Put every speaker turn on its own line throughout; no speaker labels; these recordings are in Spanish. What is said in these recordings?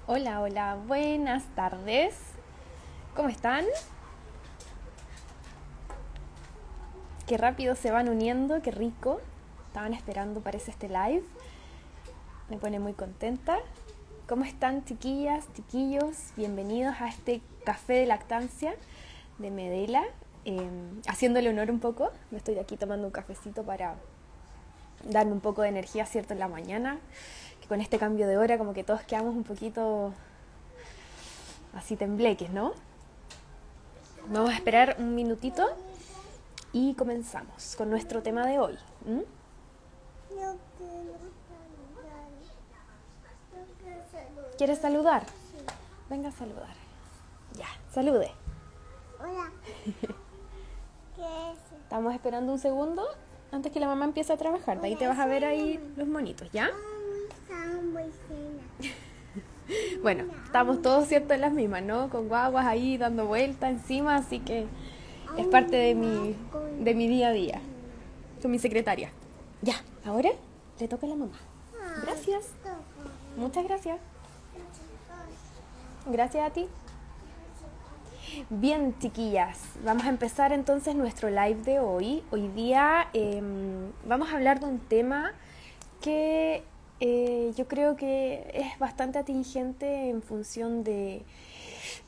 Hola, hola, buenas tardes. ¿Cómo están? Qué rápido se van uniendo, qué rico. Estaban esperando, parece, este live. Me pone muy contenta. ¿Cómo están, chiquillas, chiquillos? Bienvenidos a este café de lactancia de Medela. Haciéndole honor un poco, me estoy aquí tomando un cafecito para darme un poco de energía, ¿cierto? En la mañana, que con este cambio de hora como que todos quedamos un poquito así tembleques, ¿no? Vamos a esperar un minutito y comenzamos con nuestro tema de hoy. ¿Mm?
Yo quiero saludar. Yo quiero saludar.
¿Quieres saludar?
Sí.
Venga a saludar. Ya, salude.
Hola. ¿Qué es?
Estamos esperando un segundo antes que la mamá empiece a trabajar. De ahí te vas a ver ahí los monitos, ¿ya?
Está muy fina.
Bueno, estamos todos, ¿cierto?, en las mismas, ¿no? Con guaguas ahí dando vuelta encima, así que es parte de mi día a día. Soy mi secretaria. Ya, ahora le toca a la mamá. Gracias. Muchas gracias. Gracias a ti. Bien, chiquillas, vamos a empezar entonces nuestro live de hoy. Hoy día vamos a hablar de un tema que yo creo que es bastante atingente en función de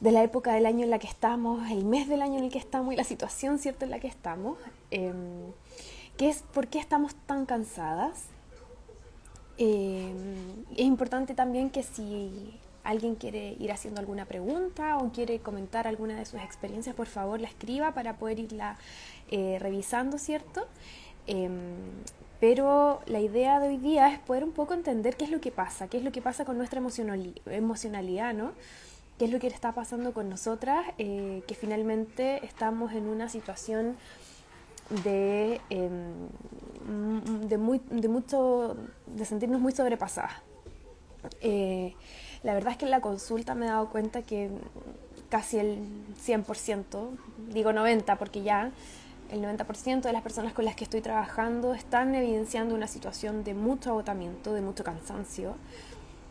la época del año en la que estamos, el mes del año en el que estamos y la situación, ¿cierto?, en la que estamos, que es por qué estamos tan cansadas. Es importante también que si alguien quiere ir haciendo alguna pregunta o quiere comentar alguna de sus experiencias, por favor la escriba para poder irla revisando, ¿cierto? Eh, pero la idea de hoy día es poder un poco entender qué es lo que pasa con nuestra emocionalidad, ¿no? Qué es lo que está pasando con nosotras, que finalmente estamos en una situación de, de sentirnos muy sobrepasadas. La verdad es que en la consulta me he dado cuenta que casi el 100%, digo 90% porque ya el 90% de las personas con las que estoy trabajando están evidenciando una situación de mucho agotamiento, de mucho cansancio,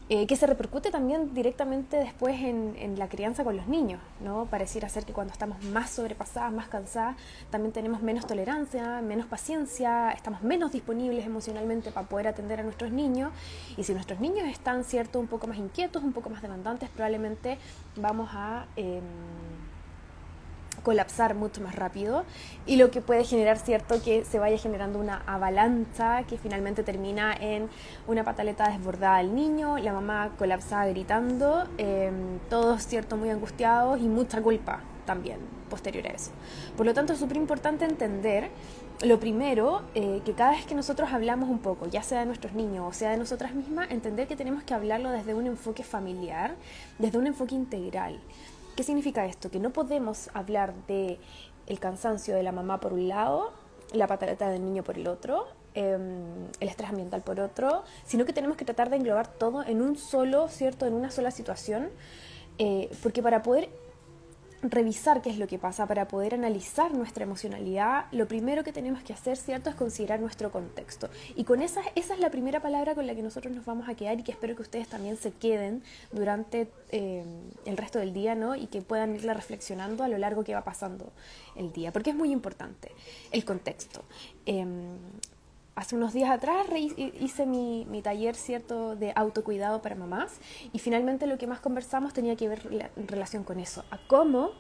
que se repercute también directamente después en la crianza con los niños, ¿no? Pareciera ser que cuando estamos más sobrepasadas, más cansadas, también tenemos menos tolerancia, menos paciencia, estamos menos disponibles emocionalmente para poder atender a nuestros niños, y si nuestros niños están, cierto, un poco más inquietos, un poco más demandantes, probablemente vamos a colapsar mucho más rápido, y lo que puede generar, cierto, que se vaya generando una avalancha que finalmente termina en una pataleta desbordada del niño, la mamá colapsada gritando, todos, cierto, muy angustiados y mucha culpa también posterior a eso. Por lo tanto, es súper importante entender lo primero, que cada vez que nosotros hablamos un poco, ya sea de nuestros niños o sea de nosotras mismas, entender que tenemos que hablarlo desde un enfoque familiar, desde un enfoque integral. ¿Qué significa esto? Que no podemos hablar de el cansancio de la mamá por un lado, la pataleta del niño por el otro, el estrés ambiental por otro, sino que tenemos que tratar de englobar todo en un solo, ¿cierto?, en una sola situación, porque para poder revisar qué es lo que pasa, para poder analizar nuestra emocionalidad, lo primero que tenemos que hacer, ¿cierto?, es considerar nuestro contexto. Y con esa es la primera palabra con la que nosotros nos vamos a quedar, y que espero que ustedes también se queden durante el resto del día, ¿no? Y que puedan irla reflexionando a lo largo que va pasando el día, porque es muy importante el contexto. Hace unos días atrás hice mi taller, ¿cierto?, de autocuidado para mamás, y finalmente lo que más conversamos tenía que ver en relación con eso, a cómo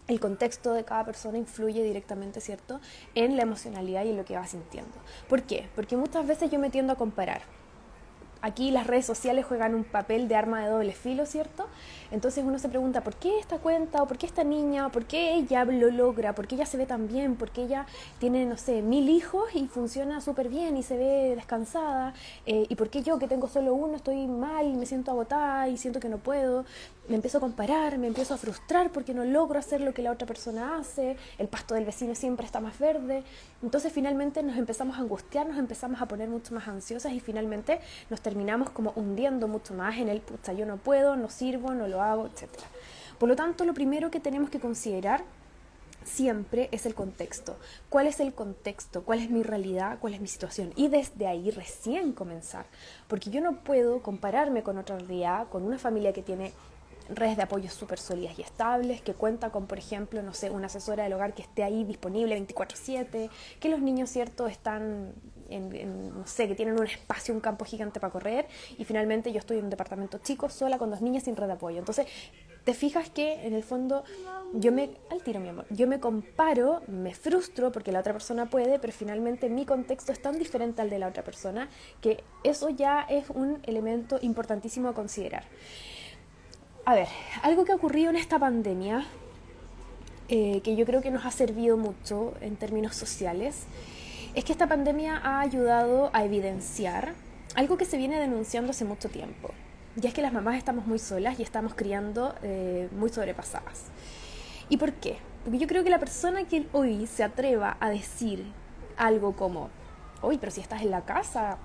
el contexto de cada persona influye directamente, ¿cierto?, en la emocionalidad y en lo que va sintiendo. ¿Por qué? Porque muchas veces yo me tiendo a comparar. Aquí las redes sociales juegan un papel de arma de doble filo, ¿cierto? Entonces uno se pregunta, ¿por qué esta cuenta? ¿O por qué esta niña? ¿Por qué ella lo logra? ¿Por qué ella se ve tan bien? ¿Por qué ella tiene, no sé, 1000 hijos y funciona súper bien y se ve descansada? ¿Y por qué yo, que tengo solo uno, estoy mal, me siento agotada y siento que no puedo? Me empiezo a comparar, me empiezo a frustrar porque no logro hacer lo que la otra persona hace, el pasto del vecino siempre está más verde. Entonces finalmente nos empezamos a angustiar, nos empezamos a poner mucho más ansiosas, y finalmente nos terminamos como hundiendo mucho más en el pucha, yo no puedo, no sirvo, no lo hago, etc. Por lo tanto, lo primero que tenemos que considerar siempre es el contexto. ¿Cuál es el contexto? ¿Cuál es mi realidad? ¿Cuál es mi situación? Y desde ahí recién comenzar. Porque yo no puedo compararme con otra realidad, con una familia que tiene redes de apoyo súper sólidas y estables, que cuenta con, por ejemplo, no sé, una asesora del hogar que esté ahí disponible 24/7, que los niños, cierto, están no sé, que tienen un espacio, un campo gigante para correr, y finalmente yo estoy en un departamento chico, sola, con 2 niñas sin red de apoyo. Entonces, te fijas que en el fondo al tiro, mi amor, yo me comparo, me frustro porque la otra persona puede, pero finalmente mi contexto es tan diferente al de la otra persona que eso ya es un elemento importantísimo a considerar. A ver, algo que ha ocurrido en esta pandemia, que yo creo que nos ha servido mucho en términos sociales, es que esta pandemia ha ayudado a evidenciar algo que se viene denunciando hace mucho tiempo. Y es que las mamás estamos muy solas y estamos criando muy sobrepasadas. ¿Y por qué? Porque yo creo que la persona que hoy se atreva a decir algo como, oye, pero si estás en la casa,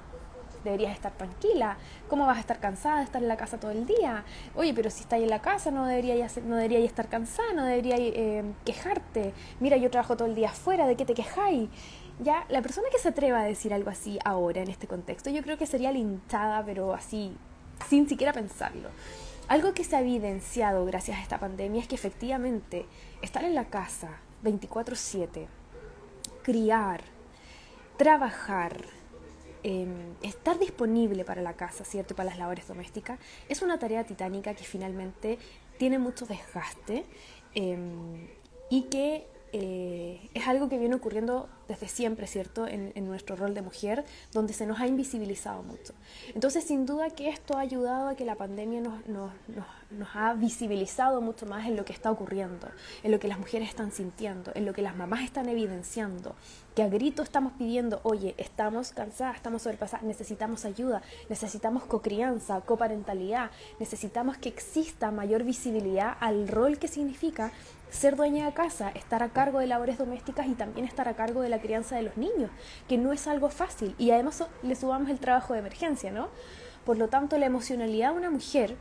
deberías estar tranquila. ¿Cómo vas a estar cansada de estar en la casa todo el día? Oye, pero si estás en la casa no deberías estar cansada, no deberías quejarte. Mira, yo trabajo todo el día afuera, ¿de qué te quejáis? Ya, la persona que se atreva a decir algo así ahora, en este contexto, yo creo que sería linchada, pero así, sin siquiera pensarlo. Algo que se ha evidenciado gracias a esta pandemia es que efectivamente estar en la casa 24/7, criar, trabajar, estar disponible para la casa, ¿cierto? Para las labores domésticas, es una tarea titánica que finalmente tiene mucho desgaste y que es algo que viene ocurriendo desde siempre, ¿cierto? En nuestro rol de mujer, donde se nos ha invisibilizado mucho. Entonces, sin duda que esto ha ayudado a que la pandemia nos ha visibilizado mucho más en lo que está ocurriendo, en lo que las mujeres están sintiendo, en lo que las mamás están evidenciando, que a grito estamos pidiendo, oye, estamos cansadas, estamos sobrepasadas, necesitamos ayuda, necesitamos cocrianza, coparentalidad, necesitamos que exista mayor visibilidad al rol que significa ser dueña de casa, estar a cargo de labores domésticas y también estar a cargo de la crianza de los niños, que no es algo fácil. Y además le sumamos el trabajo de emergencia, ¿no? Por lo tanto, la emocionalidad de una mujer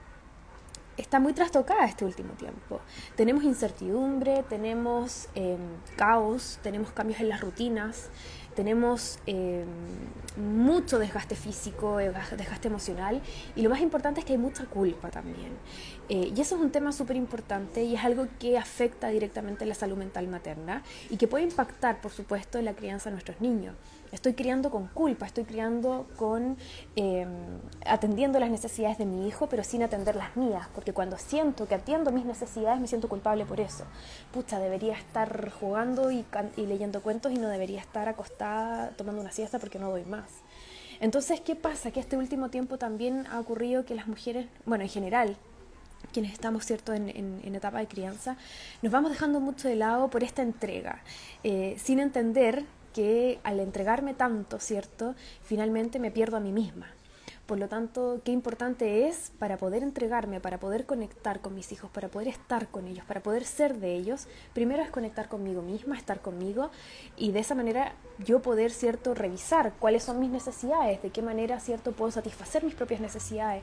está muy trastocada este último tiempo. Tenemos incertidumbre, tenemos caos, tenemos cambios en las rutinas, tenemos mucho desgaste físico, desgaste emocional, y lo más importante es que hay mucha culpa también. Y eso es un tema súper importante y es algo que afecta directamente la salud mental materna y que puede impactar, por supuesto, en la crianza de nuestros niños. Estoy criando con culpa, estoy criando con atendiendo las necesidades de mi hijo, pero sin atender las mías, porque cuando siento que atiendo mis necesidades me siento culpable por eso. Pucha, debería estar jugando y leyendo cuentos y no debería estar acostada tomando una siesta porque no doy más. Entonces, ¿qué pasa? Que este último tiempo también ha ocurrido que las mujeres, bueno, en general, quienes estamos, ¿cierto?, en etapa de crianza, nos vamos dejando mucho de lado por esta entrega, sin entender que al entregarme tanto, ¿cierto?, finalmente me pierdo a mí misma. Por lo tanto, qué importante es para poder entregarme, para poder conectar con mis hijos, para poder estar con ellos, para poder ser de ellos. Primero es conectar conmigo misma, estar conmigo, y de esa manera yo poder, ¿cierto?, revisar cuáles son mis necesidades, de qué manera, ¿cierto?, puedo satisfacer mis propias necesidades,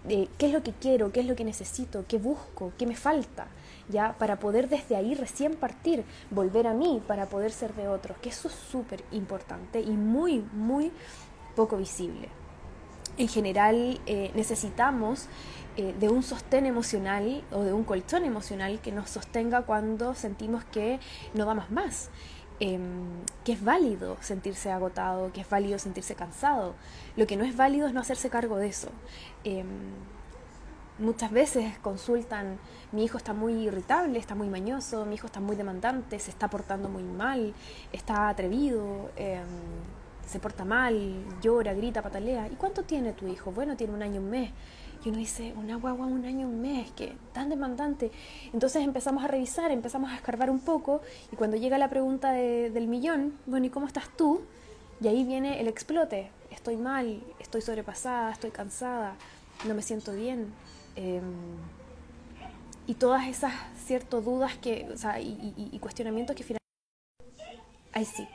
qué es lo que quiero, qué es lo que necesito, qué busco, qué me falta, ya, para poder desde ahí recién partir, volver a mí para poder ser de otros, que eso es súper importante y muy, muy poco visible. En general necesitamos de un sostén emocional o de un colchón emocional que nos sostenga cuando sentimos que no damos más, que es válido sentirse agotado, que es válido sentirse cansado. Lo que no es válido es no hacerse cargo de eso. Muchas veces consultan, mi hijo está muy irritable, está muy mañoso, mi hijo está muy demandante, se está portando muy mal, está atrevido, se porta mal, llora, grita, patalea. ¿Y cuánto tiene tu hijo? Bueno, tiene 1 año y 1 mes. Y uno dice, una guagua 1 año y 1 mes, que tan demandante. Entonces empezamos a revisar, empezamos a escarbar un poco, y cuando llega la pregunta del millón, bueno, ¿y cómo estás tú? Y ahí viene el explote. Estoy mal, estoy sobrepasada, estoy cansada, no me siento bien. Y todas esas, ciertas dudas que, o sea, y cuestionamientos que finalmente... Ahí sí.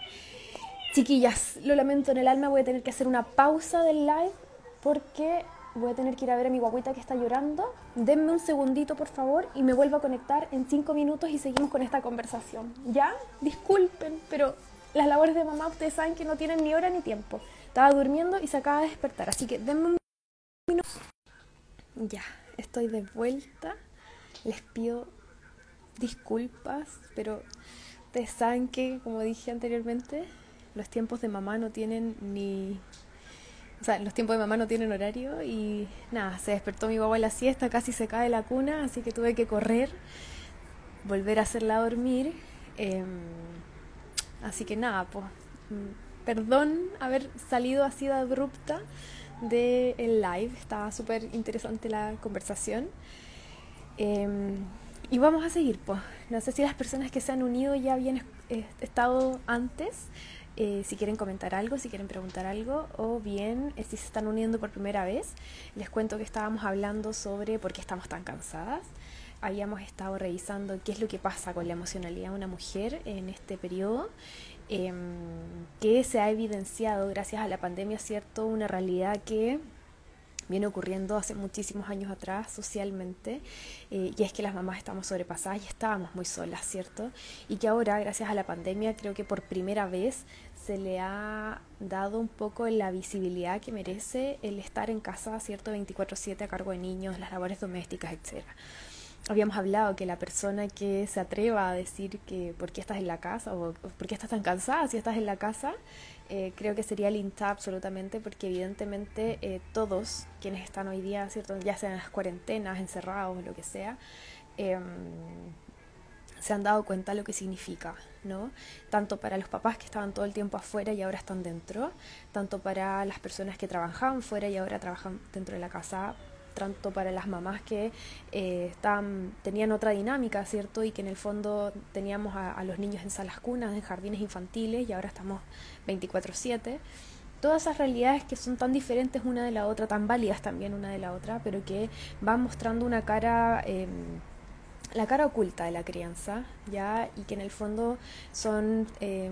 Chiquillas, lo lamento en el alma, voy a tener que hacer una pausa del live porque voy a tener que ir a ver a mi guagüita que está llorando. Denme un segundito, por favor, y me vuelvo a conectar en 5 minutos y seguimos con esta conversación. ¿Ya? Disculpen, pero las labores de mamá, ustedes saben que no tienen ni hora ni tiempo. Estaba durmiendo y se acaba de despertar, así que denme un minuto. Ya, estoy de vuelta. Les pido disculpas, pero ustedes saben que, como dije anteriormente, los tiempos de mamá no tienen ni... O sea, los tiempos de mamá no tienen horario y nada, se despertó mi guagua en la siesta, casi se cae de la cuna, así que tuve que correr, volver a hacerla dormir. Así que nada, pues, perdón haber salido así de abrupta del live, estaba súper interesante la conversación. Y vamos a seguir, pues. No sé si las personas que se han unido ya habían estado antes. Si quieren comentar algo, si quieren preguntar algo, o bien si se están uniendo por primera vez. Les cuento que estábamos hablando sobre por qué estamos tan cansadas. Habíamos estado revisando qué es lo que pasa con la emocionalidad de una mujer en este periodo, que se ha evidenciado gracias a la pandemia, ¿cierto? Una realidad que viene ocurriendo hace muchísimos años atrás socialmente, y es que las mamás estamos sobrepasadas y estábamos muy solas, ¿cierto? Y que ahora, gracias a la pandemia, creo que por primera vez se le ha dado un poco la visibilidad que merece el estar en casa, ¿cierto? 24/7 a cargo de niños, las labores domésticas, etc. Habíamos hablado que la persona que se atreva a decir que por qué estás en la casa o por qué estás tan cansada si estás en la casa, creo que sería linchada absolutamente, porque evidentemente todos quienes están hoy día, ¿cierto?, ya sean en las cuarentenas, encerrados, lo que sea, se han dado cuenta de lo que significa, ¿no? Tanto para los papás que estaban todo el tiempo afuera y ahora están dentro, tanto para las personas que trabajaban fuera y ahora trabajan dentro de la casa, tanto para las mamás que tenían otra dinámica, ¿cierto? Y que en el fondo teníamos a los niños en salas cunas, en jardines infantiles, y ahora estamos 24/7. Todas esas realidades que son tan diferentes una de la otra, tan válidas también una de la otra, pero que van mostrando una cara... la cara oculta de la crianza, ¿ya? Y que en el fondo son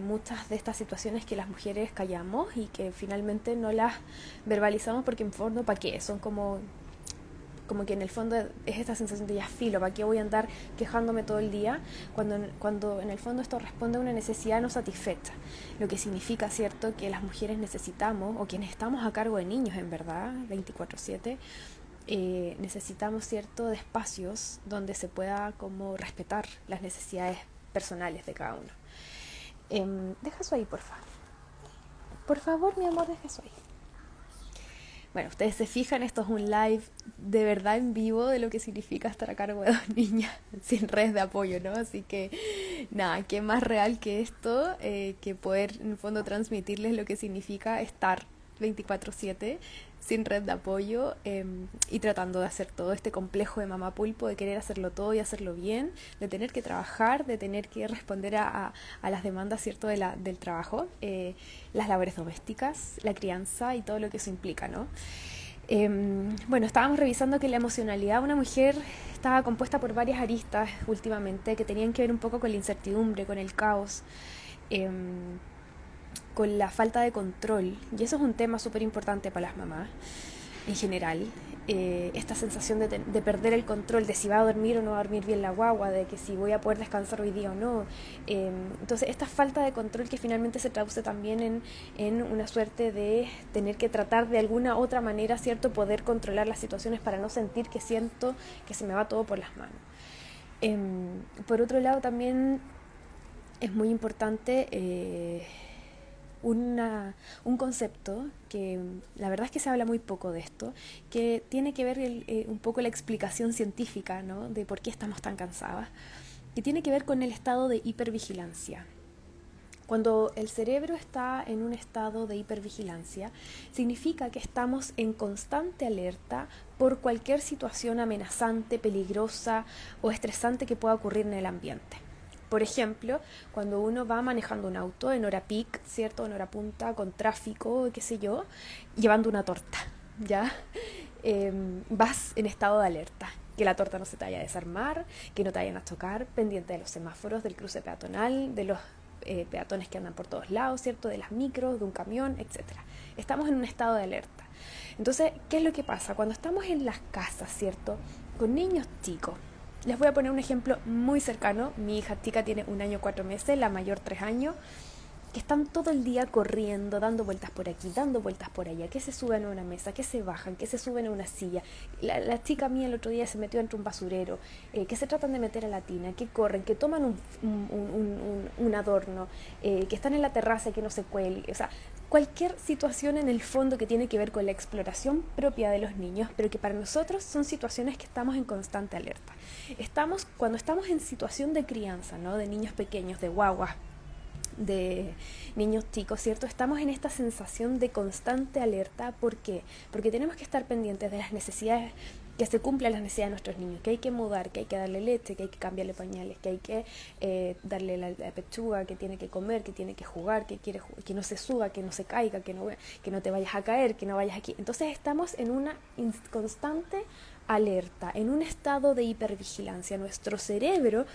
muchas de estas situaciones que las mujeres callamos y que finalmente no las verbalizamos, porque en fondo, ¿para qué? Son como que en el fondo es esta sensación de ya filo, ¿para qué voy a andar quejándome todo el día? Cuando en el fondo esto responde a una necesidad no satisfecha, lo que significa, ¿cierto?, que las mujeres necesitamos, o quienes estamos a cargo de niños en verdad, 24/7, necesitamos, ¿cierto?, de espacios donde se pueda como respetar las necesidades personales de cada uno. Deja eso ahí, por favor, mi amor, deja eso ahí. Bueno, ustedes se fijan, esto es un live de verdad en vivo de lo que significa estar a cargo de 2 niñas sin redes de apoyo, ¿no? Así que nada, qué más real que esto, que poder en el fondo transmitirles lo que significa estar 24/7 sin red de apoyo, y tratando de hacer todo este complejo de mamá pulpo, de querer hacerlo todo y hacerlo bien, de tener que trabajar, de tener que responder a las demandas, ¿cierto?, del trabajo, las labores domésticas, la crianza y todo lo que eso implica, ¿no? Bueno, estábamos revisando que la emocionalidad de una mujer estaba compuesta por varias aristas últimamente que tenían que ver un poco con la incertidumbre, con el caos, con la falta de control, y eso es un tema súper importante para las mamás en general. Esta sensación de perder el control, de si va a dormir o no va a dormir bien la guagua, de que si voy a poder descansar hoy día o no. Entonces esta falta de control que finalmente se traduce también en una suerte de tener que tratar de alguna otra manera, ¿cierto?, poder controlar las situaciones para no sentir que siento que se me va todo por las manos. Por otro lado también es muy importante un concepto que la verdad es que se habla muy poco de esto, que tiene que ver un poco la explicación científica, ¿no?, de por qué estamos tan cansadas, que tiene que ver con el estado de hipervigilancia. Cuando el cerebro está en un estado de hipervigilancia, significa que estamos en constante alerta por cualquier situación amenazante, peligrosa o estresante que pueda ocurrir en el ambiente. Por ejemplo, cuando uno va manejando un auto en hora peak, ¿cierto?, en hora punta, con tráfico, qué sé yo, llevando una torta, ¿ya? Vas en estado de alerta, que la torta no se te vaya a desarmar, que no te vayan a chocar, pendiente de los semáforos, del cruce peatonal, de los peatones que andan por todos lados, ¿cierto?, de las micros, de un camión, etc. Estamos en un estado de alerta. Entonces, ¿qué es lo que pasa? Cuando estamos en las casas, ¿cierto? Con niños chicos. Les voy a poner un ejemplo muy cercano. Mi hija chica tiene 1 año 4 meses, la mayor 3 años, que están todo el día corriendo, dando vueltas por aquí, dando vueltas por allá, que se suben a una mesa, que se bajan, que se suben a una silla. La chica mía el otro día se metió entre un basurero, que se tratan de meter a la tina, que corren, que toman un adorno, que están en la terraza y que no se cuelgue. O sea, cualquier situación en el fondo que tiene que ver con la exploración propia de los niños, pero que para nosotros son situaciones que estamos en constante alerta. Cuando estamos en situación de crianza, ¿no? De niños pequeños, de guaguas, de niños chicos, ¿cierto? Estamos en esta sensación de constante alerta. ¿Por qué? Porque tenemos que estar pendientes de las necesidades, que se cumplan las necesidades de nuestros niños, que hay que mudar, que hay que darle leche, que hay que cambiarle pañales, que hay que darle la pechuga, que tiene que comer, que tiene que jugar, que no se suba, que no se caiga, que no te vayas a caer, que no vayas aquí. Entonces estamos en una constante alerta, en un estado de hipervigilancia. Nuestro cerebro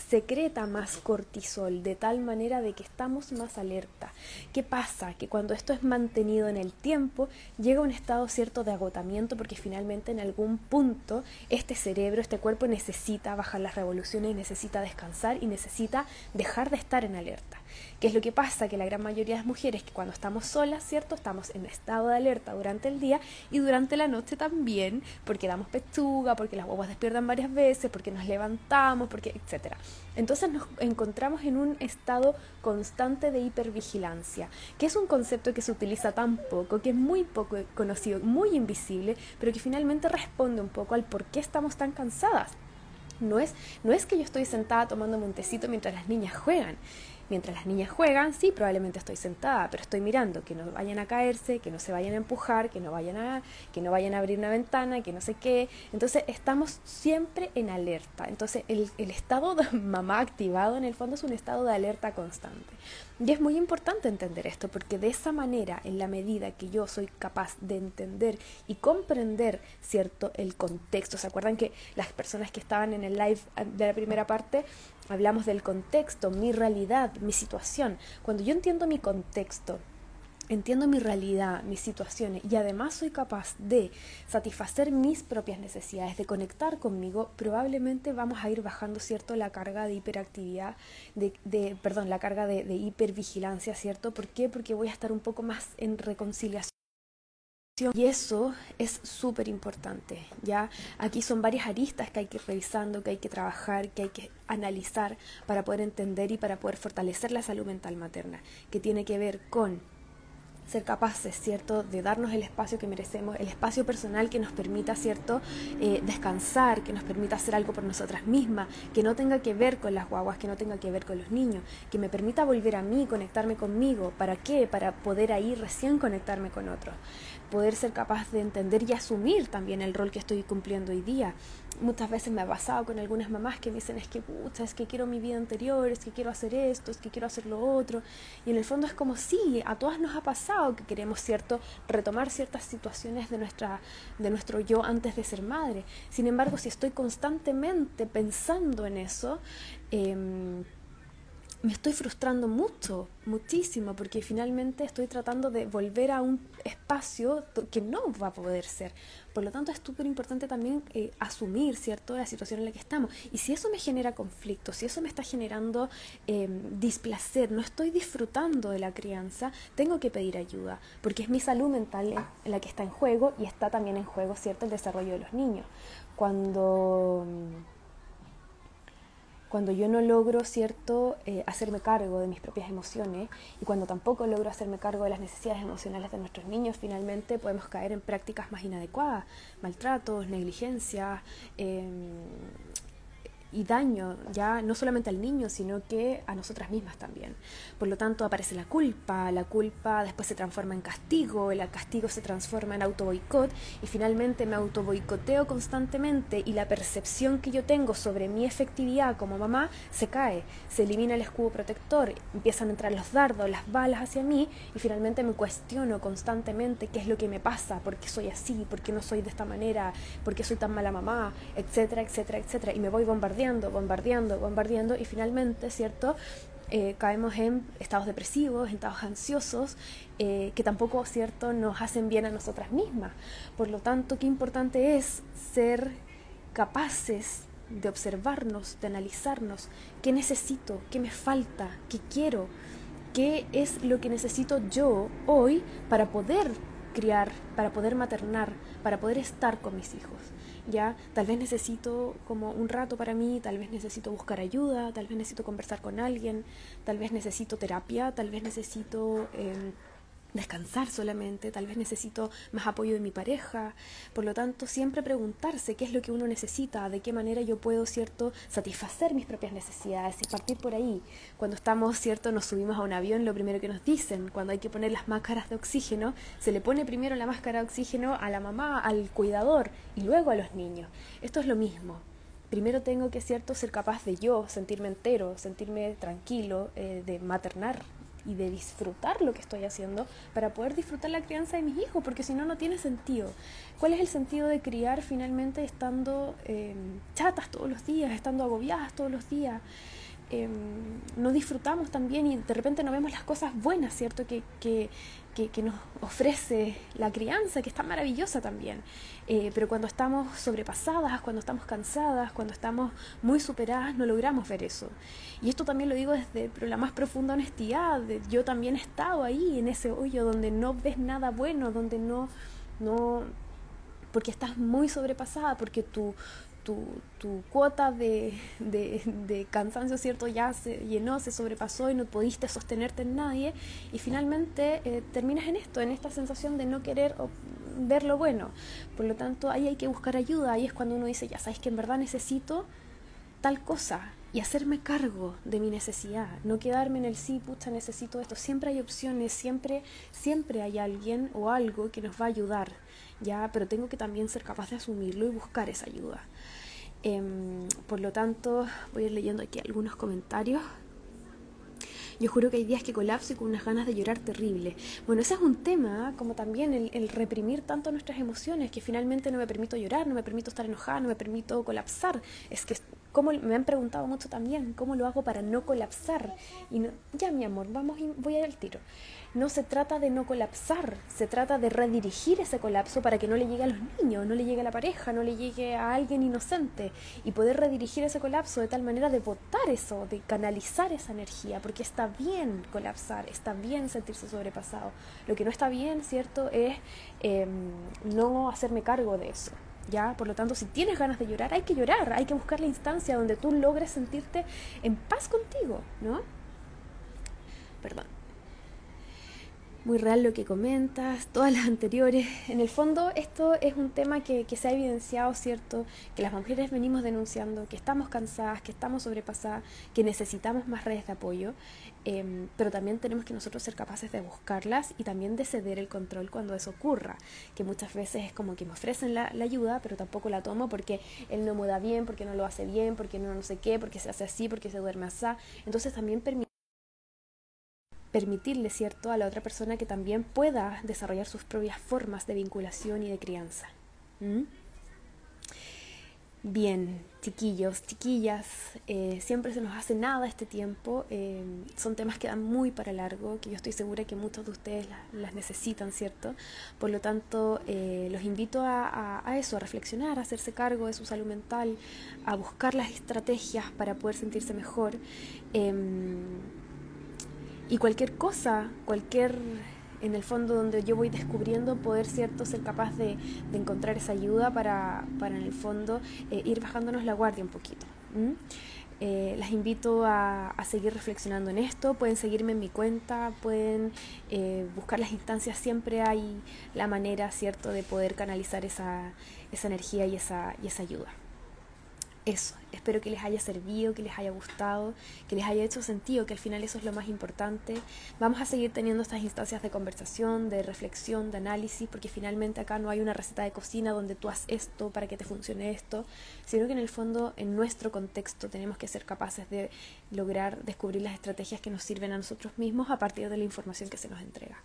secreta más cortisol de tal manera de que estamos más alerta. ¿Qué pasa? Que cuando esto es mantenido en el tiempo, llega un estado cierto de agotamiento, porque finalmente en algún punto este cerebro, este cuerpo necesita bajar las revoluciones, necesita descansar y necesita dejar de estar en alerta. ¿Qué es lo que pasa? Que la gran mayoría de las mujeres, que cuando estamos solas, ¿cierto? Estamos en estado de alerta durante el día y durante la noche también, porque damos pechuga, porque las guaguas despiertan varias veces, porque nos levantamos, porque etcétera. Entonces nos encontramos en un estado constante de hipervigilancia, que es un concepto que se utiliza tan poco, que es muy poco conocido, muy invisible, pero que finalmente responde un poco al por qué estamos tan cansadas. No es que yo estoy sentada tomándome un tecito mientras las niñas juegan. Mientras las niñas juegan, sí, probablemente estoy sentada, pero estoy mirando que no vayan a caerse, que no se vayan a empujar, que no vayan a abrir una ventana, que no sé qué. Entonces estamos siempre en alerta. Entonces el estado de mamá activado en el fondo es un estado de alerta constante. Y es muy importante entender esto, porque de esa manera, en la medida que yo soy capaz de entender y comprender, ¿cierto?, el contexto. ¿Se acuerdan que las personas que estaban en el live de la primera parte hablamos del contexto, mi realidad, mi situación? Cuando yo entiendo mi contexto, entiendo mi realidad, mis situaciones, y además soy capaz de satisfacer mis propias necesidades, de conectar conmigo, probablemente vamos a ir bajando, ¿cierto?, la carga de hiperactividad, la carga de hipervigilancia, ¿cierto? ¿Por qué? Porque voy a estar un poco más en reconciliación. Y eso es súper importante, ¿ya? Aquí son varias aristas que hay que ir revisando, que hay que trabajar, que hay que analizar para poder entender y para poder fortalecer la salud mental materna, que tiene que ver con ser capaces, ¿cierto?, de darnos el espacio que merecemos, el espacio personal que nos permita, ¿cierto?, descansar, que nos permita hacer algo por nosotras mismas, que no tenga que ver con las guaguas, que no tenga que ver con los niños, que me permita volver a mí, conectarme conmigo. ¿Para qué? Para poder ahí recién conectarme con otros. Poder ser capaz de entender y asumir también el rol que estoy cumpliendo hoy día. Muchas veces me ha pasado con algunas mamás que me dicen, es que quiero mi vida anterior, es que quiero hacer esto, es que quiero hacer lo otro. Y en el fondo es como, sí, a todas nos ha pasado que queremos, ¿cierto?, retomar ciertas situaciones de nuestro yo antes de ser madre. Sin embargo, si estoy constantemente pensando en eso, me estoy frustrando muchísimo, porque finalmente estoy tratando de volver a un espacio que no va a poder ser. Por lo tanto, es súper importante también asumir, ¿cierto?, la situación en la que estamos. Y si eso me genera conflicto, si eso me está generando displacer, no estoy disfrutando de la crianza, tengo que pedir ayuda, porque es mi salud mental en la que está en juego, y está también en juego, ¿cierto?, el desarrollo de los niños. Cuando yo no logro, ¿cierto?, hacerme cargo de mis propias emociones, y cuando tampoco logro hacerme cargo de las necesidades emocionales de nuestros niños, finalmente podemos caer en prácticas más inadecuadas, maltratos, negligencia, y daño, ya no solamente al niño, sino que a nosotras mismas también. Por lo tanto, aparece la culpa después se transforma en castigo, el castigo se transforma en autoboicot, y finalmente me autoboicoteo constantemente, y la percepción que yo tengo sobre mi efectividad como mamá se cae, se elimina el escudo protector, empiezan a entrar los dardos, las balas hacia mí, y finalmente me cuestiono constantemente qué es lo que me pasa, por qué soy así, por qué no soy de esta manera, por qué soy tan mala mamá, etcétera, etcétera, etcétera, y me voy bombardeando, y finalmente, ¿cierto?, caemos en estados depresivos, en estados ansiosos, que tampoco, ¿cierto?, nos hacen bien a nosotras mismas. Por lo tanto, qué importante es ser capaces de observarnos, de analizarnos, qué necesito, qué me falta, qué quiero, qué es lo que necesito yo hoy para poder criar, para poder maternar, para poder estar con mis hijos. Ya, tal vez necesito como un rato para mí, tal vez necesito buscar ayuda, tal vez necesito conversar con alguien, tal vez necesito terapia, tal vez necesito descansar solamente, tal vez necesito más apoyo de mi pareja. Por lo tanto, siempre preguntarse qué es lo que uno necesita, de qué manera yo puedo, ¿cierto?, satisfacer mis propias necesidades y partir por ahí. Cuando estamos, ¿cierto?, nos subimos a un avión, lo primero que nos dicen, cuando hay que poner las máscaras de oxígeno, se le pone primero la máscara de oxígeno a la mamá, al cuidador y luego a los niños. Esto es lo mismo. Primero tengo que, ¿cierto?, ser capaz de yo sentirme entero, sentirme tranquilo, de maternar y de disfrutar lo que estoy haciendo para poder disfrutar la crianza de mis hijos, porque si no, no tiene sentido. ¿Cuál es el sentido de criar finalmente estando chatas todos los días, estando agobiadas todos los días? No disfrutamos también y de repente no vemos las cosas buenas, ¿cierto?, que nos ofrece la crianza, que está maravillosa también. Pero cuando estamos sobrepasadas, cuando estamos cansadas, cuando estamos muy superadas, no logramos ver eso. Y esto también lo digo desde la más profunda honestidad. Yo también he estado ahí, en ese hoyo donde no ves nada bueno, donde no porque estás muy sobrepasada, porque tu cuota de cansancio, ¿cierto?, ya se llenó, se sobrepasó y no pudiste sostenerte en nadie, y finalmente terminas en esto, en esta sensación de no querer ver lo bueno. Por lo tanto, ahí hay que buscar ayuda. Ahí es cuando uno dice, ya sabes que en verdad necesito tal cosa, y hacerme cargo de mi necesidad, no quedarme en el sí, pucha, necesito esto. Siempre hay opciones, siempre hay alguien o algo que nos va a ayudar, ya, pero tengo que también ser capaz de asumirlo y buscar esa ayuda. Por lo tanto, voy a ir leyendo aquí algunos comentarios. Yo juro que hay días que colapso y con unas ganas de llorar terrible. Bueno, ese es un tema, como también el reprimir tanto nuestras emociones, que finalmente no me permito llorar, no me permito estar enojada, no me permito colapsar. Es que, como me han preguntado mucho también, ¿cómo lo hago para no colapsar? Y no, ya, mi amor, voy a ir al tiro. No se trata de no colapsar, se trata de redirigir ese colapso para que no le llegue a los niños, no le llegue a la pareja, no le llegue a alguien inocente, y poder redirigir ese colapso de tal manera de botar eso, de canalizar esa energía, porque está bien colapsar, está bien sentirse sobrepasado. Lo que no está bien, ¿cierto?, es no hacerme cargo de eso. ¿Ya? Por lo tanto, si tienes ganas de llorar, hay que buscar la instancia donde tú logres sentirte en paz contigo, ¿no? Perdón. Muy real lo que comentas, todas las anteriores. En el fondo, esto es un tema que se ha evidenciado, ¿cierto?, que las mujeres venimos denunciando, que estamos cansadas, que estamos sobrepasadas, que necesitamos más redes de apoyo, pero también tenemos que nosotros ser capaces de buscarlas y también de ceder el control cuando eso ocurra, que muchas veces es como que me ofrecen la ayuda, pero tampoco la tomo porque él no me da bien, porque no lo hace bien, porque no sé qué, porque se hace así, porque se duerme así. Entonces también permitirle, ¿cierto?, a la otra persona que también pueda desarrollar sus propias formas de vinculación y de crianza. Bien, chiquillos, chiquillas, siempre se nos hace nada este tiempo. Son temas que dan muy para largo, que yo estoy segura que muchos de ustedes las necesitan, ¿cierto? Por lo tanto, los invito a eso, a reflexionar, a hacerse cargo de su salud mental, a buscar las estrategias para poder sentirse mejor. Y cualquier cosa, en el fondo donde yo voy descubriendo, poder, ¿cierto?, ser capaz de encontrar esa ayuda para en el fondo ir bajándonos la guardia un poquito. Las invito a seguir reflexionando en esto. Pueden seguirme en mi cuenta, pueden buscar las instancias, siempre hay la manera, ¿cierto?, de poder canalizar esa energía y esa ayuda. Eso, espero que les haya servido, que les haya gustado, que les haya hecho sentido, que al final eso es lo más importante. Vamos a seguir teniendo estas instancias de conversación, de reflexión, de análisis, porque finalmente acá no hay una receta de cocina donde tú haz esto para que te funcione esto, sino que en el fondo, en nuestro contexto, tenemos que ser capaces de lograr descubrir las estrategias que nos sirven a nosotros mismos a partir de la información que se nos entrega.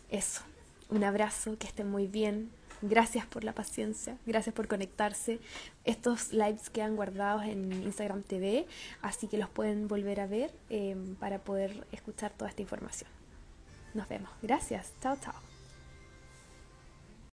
Eso, un abrazo, que estén muy bien. Gracias por la paciencia, gracias por conectarse. Estos lives quedan guardados en Instagram TV, así que los pueden volver a ver para poder escuchar toda esta información. Nos vemos. Gracias. Chao, chao.